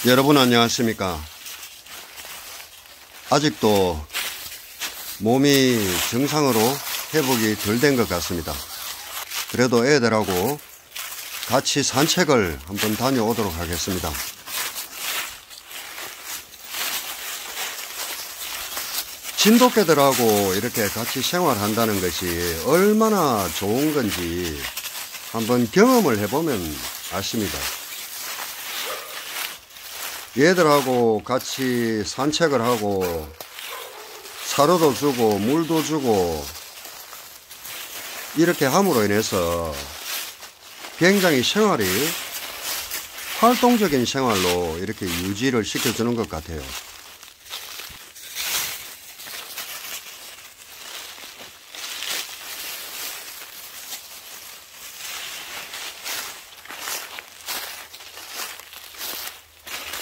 여러분 안녕하십니까. 아직도 몸이 정상으로 회복이 덜 된 것 같습니다. 그래도 애들하고 같이 산책을 한번 다녀오도록 하겠습니다. 진돗개들하고 이렇게 같이 생활한다는 것이 얼마나 좋은 건지 한번 경험을 해보면 아십니다. 얘들하고 같이 산책을 하고 사료도 주고 물도 주고 이렇게 함으로 인해서 굉장히 생활이 활동적인 생활로 이렇게 유지를 시켜주는 것 같아요.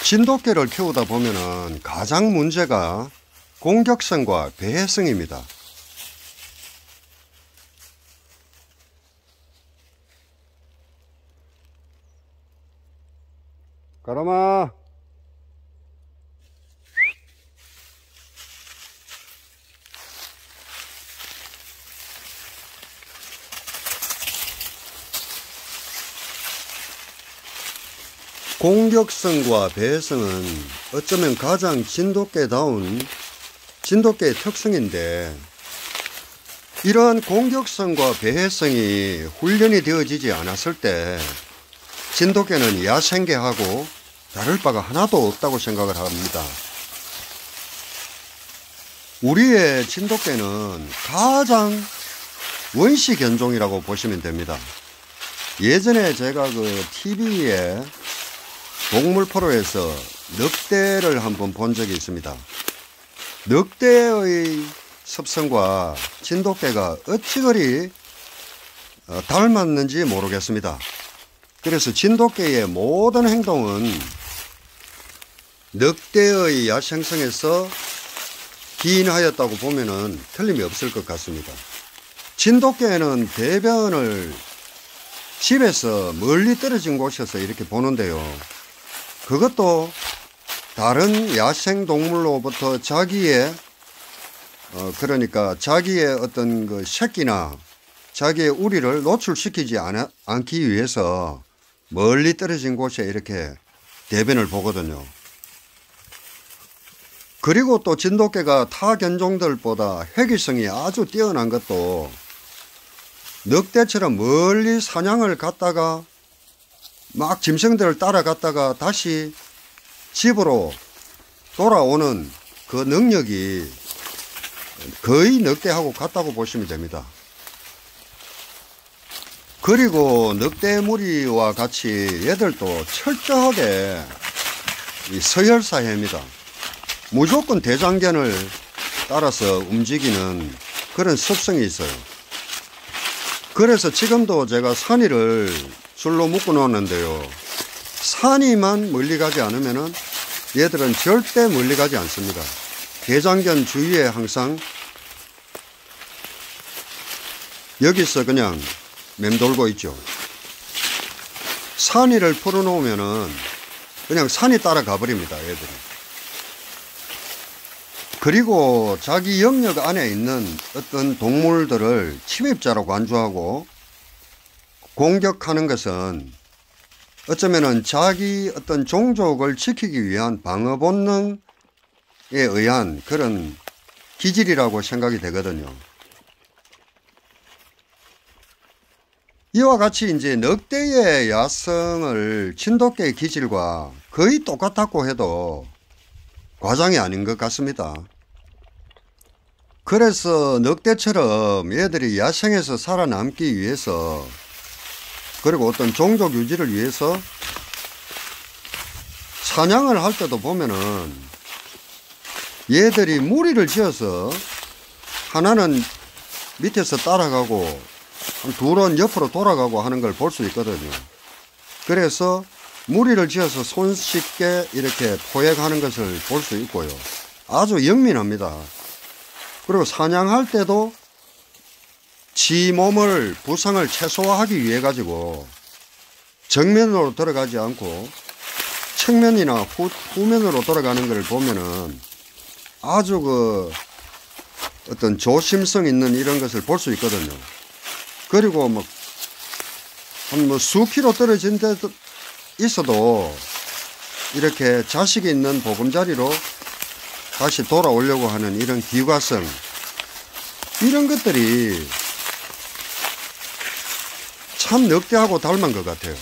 진돗개를 키우다 보면은 가장 문제가 공격성과 배회성입니다. 가람아, 공격성과 배회성은 어쩌면 가장 진돗개다운 진돗개의 특성인데, 이러한 공격성과 배회성이 훈련이 되어지지 않았을 때 진돗개는 야생개하고 다를 바가 하나도 없다고 생각을 합니다. 우리의 진돗개는 가장 원시 견종이라고 보시면 됩니다. 예전에 제가 TV에 동물 프로에서 늑대를 한번 본 적이 있습니다. 늑대의 습성과 진돗개가 어찌 그리 닮았는지 모르겠습니다. 그래서 진돗개의 모든 행동은 늑대의 야생성에서 기인하였다고 보면은 틀림이 없을 것 같습니다. 진돗개는 대변을 집에서 멀리 떨어진 곳에서 이렇게 보는데요. 그것도 다른 야생 동물로부터 자기의 그러니까 자기의 어떤 새끼나 자기의 우리를 노출시키지 않기 위해서 멀리 떨어진 곳에 이렇게 대변을 보거든요. 그리고 또 진돗개가 타 견종들보다 회귀성이 아주 뛰어난 것도 늑대처럼 멀리 사냥을 갔다가 막 짐승들을 따라갔다가 다시 집으로 돌아오는 그 능력이 거의 늑대하고 같다고 보시면 됩니다. 그리고 늑대 무리와 같이 얘들도 철저하게 서열사회입니다. 무조건 대장견을 따라서 움직이는 그런 습성이 있어요. 그래서 지금도 제가 산이를 줄로 묶어 놓았는데요. 산이만 멀리 가지 않으면은 얘들은 절대 멀리 가지 않습니다. 대장견 주위에 항상 여기서 그냥 맴돌고 있죠. 산이를 풀어 놓으면은 그냥 산이 따라가 버립니다, 얘들이. 그리고 자기 영역 안에 있는 어떤 동물들을 침입자로 간주하고 공격하는 것은 어쩌면은 자기 어떤 종족을 지키기 위한 방어 본능에 의한 그런 기질이라고 생각이 되거든요. 이와 같이 이제 늑대의 야성을 진돗개의 기질과 거의 똑같다고 해도 과장이 아닌 것 같습니다. 그래서 늑대처럼 얘들이 야생에서 살아남기 위해서 그리고 어떤 종족 유지를 위해서 사냥을 할 때도 보면은 얘들이 무리를 지어서 하나는 밑에서 따라가고 둘은 옆으로 돌아가고 하는 걸 볼 수 있거든요. 그래서 무리를 지어서 손쉽게 이렇게 포획하는 것을 볼 수 있고요. 아주 영민합니다. 그리고 사냥할 때도 지 몸을 부상을 최소화하기 위해 가지고 정면으로 들어가지 않고 측면이나 후면으로 돌아가는 것을 보면은 아주 어떤 조심성 있는 이런 것을 볼 수 있거든요. 그리고 한 수키로 떨어진 데 있어도 이렇게 자식이 있는 보금자리로 다시 돌아오려고 하는 이런 기과성, 이런 것들이 참 늑대하고 닮은 것 같아요.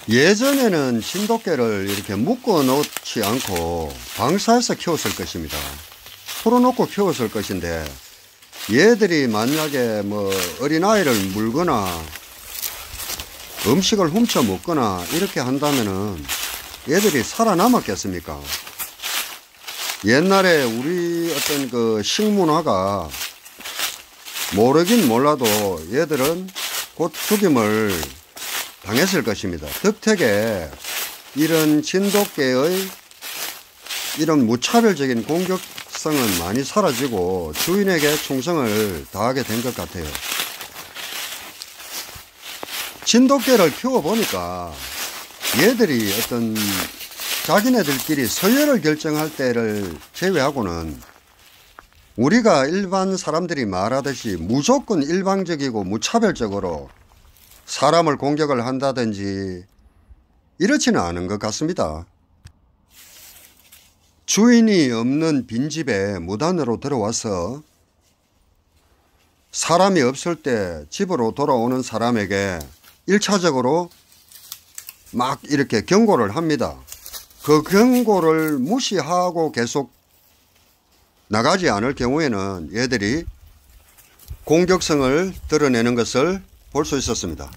예전에는 진돗개를 이렇게 묶어 놓지 않고 방사해서 키웠을 것입니다. 풀어놓고 키웠을 것인데, 얘들이 만약에 어린아이를 물거나 음식을 훔쳐 먹거나 이렇게 한다면은 얘들이 살아남았겠습니까? 옛날에 우리 어떤 식문화가 모르긴 몰라도 얘들은 곧 죽임을 당했을 것입니다. 덕택에 이런 진돗개의 이런 무차별적인 공격성은 많이 사라지고 주인에게 충성을 다하게 된 것 같아요. 진돗개를 키워보니까 얘들이 어떤 자기네들끼리 서열을 결정할 때를 제외하고는 우리가 일반 사람들이 말하듯이 무조건 일방적이고 무차별적으로 사람을 공격을 한다든지 이렇지는 않은 것 같습니다. 주인이 없는 빈집에 무단으로 들어와서 사람이 없을 때 집으로 돌아오는 사람에게 1차적으로 막 이렇게 경고를 합니다. 그 경고를 무시하고 계속 나가지 않을 경우에는 얘들이 공격성을 드러내는 것을 볼 수 있었습니다.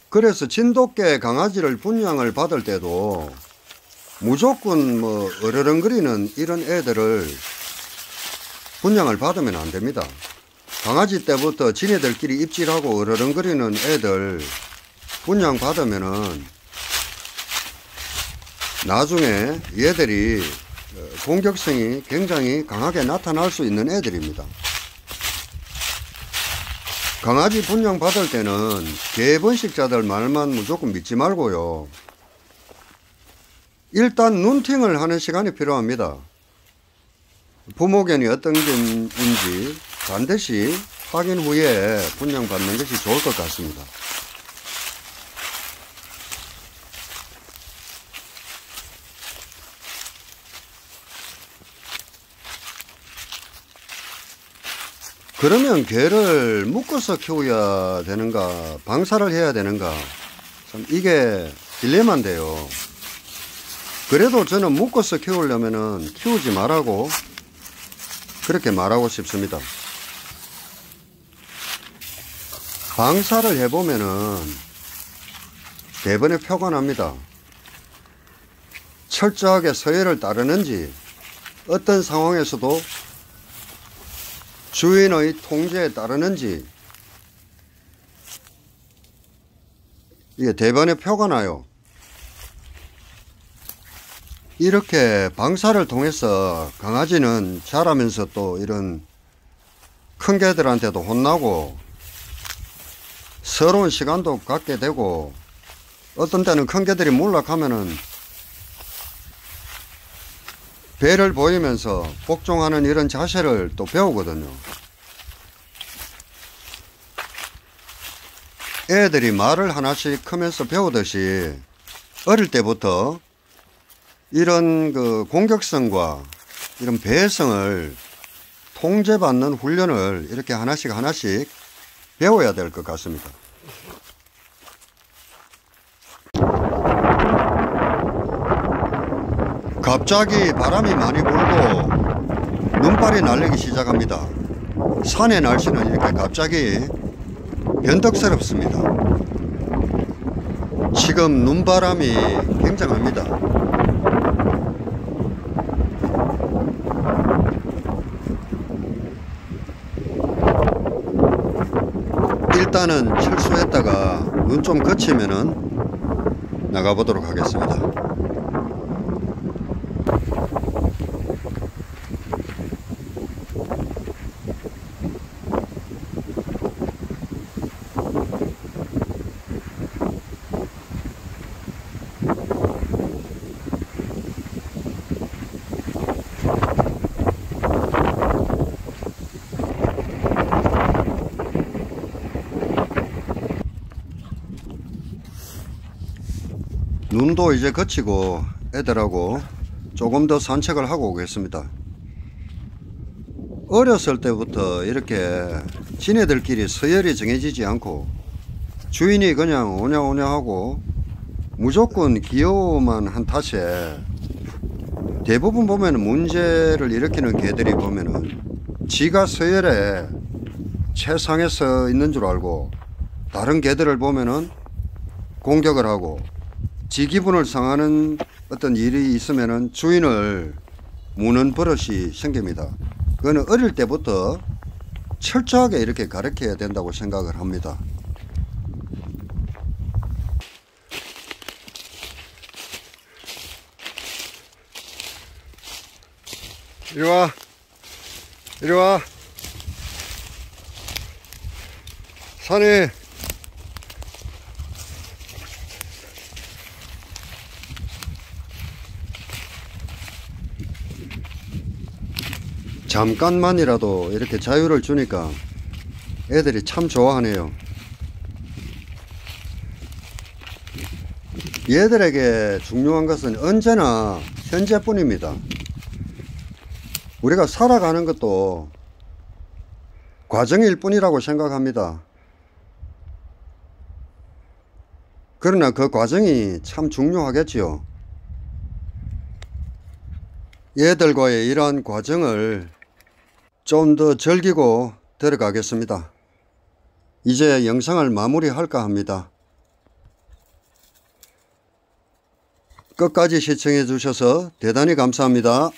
그래서 진돗개 강아지를 분양을 받을 때도 무조건 어르렁거리는 이런 애들을 분양을 받으면 안 됩니다. 강아지 때부터 지네들끼리 입질하고 어르렁거리는 애들 분양 받으면은 나중에 얘들이 공격성이 굉장히 강하게 나타날 수 있는 애들입니다. 강아지 분양 받을 때는 개번식자들 말만 무조건 믿지 말고요. 일단 눈팅을 하는 시간이 필요합니다. 부모견이 어떤 건지 반드시 확인 후에 분양받는 것이 좋을 것 같습니다. 그러면 개를 묶어서 키워야 되는가 방사를 해야 되는가, 참 이게 딜레마인데요. 그래도 저는 묶어서 키우려면은 키우지 말라고 그렇게 말하고 싶습니다. 방사를 해보면은 대번에 표가 납니다. 철저하게 서열을 따르는지, 어떤 상황에서도 주인의 통제에 따르는지, 이게 대번에 표가 나요. 이렇게 방사를 통해서 강아지는 자라면서 또 이런 큰 개들한테도 혼나고 서러운 시간도 갖게 되고, 어떤 때는 큰 개들이 몰락하면은 배를 보이면서 복종하는 이런 자세를 또 배우거든요. 애들이 말을 하나씩 크면서 배우듯이 어릴 때부터 이런 공격성과 이런 배성을 통제받는 훈련을 이렇게 하나씩 배워야 될 것 같습니다. 갑자기 바람이 많이 불고 눈발이 날리기 시작합니다. 산의 날씨는 이렇게 갑자기 변덕스럽습니다. 지금 눈바람이 굉장합니다. 일단은 철수했다가 눈 좀 그치면은 나가보도록 하겠습니다. 눈도 이제 그치고 애들하고 조금 더 산책을 하고 오겠습니다. 어렸을 때부터 이렇게 지네들끼리 서열이 정해지지 않고 주인이 그냥 오냐오냐 하고 무조건 귀여워만 한 탓에 대부분 보면 문제를 일으키는 개들이 보면은 지가 서열에 최상에 서 있는 줄 알고 다른 개들을 보면은 공격을 하고 지 기분을 상하는 어떤 일이 있으면은 주인을 무는 버릇이 생깁니다. 그거는 어릴 때부터 철저하게 이렇게 가르쳐야 된다고 생각을 합니다. 이리와, 이리와. 산이. 잠깐만이라도 이렇게 자유를 주니까 애들이 참 좋아하네요. 얘들에게 중요한 것은 언제나 현재뿐입니다. 우리가 살아가는 것도 과정일 뿐이라고 생각합니다. 그러나 그 과정이 참 중요하겠지요. 얘들과의 이러한 과정을 좀 더 즐기고 들어가겠습니다. 이제 영상을 마무리할까 합니다. 끝까지 시청해 주셔서 대단히 감사합니다.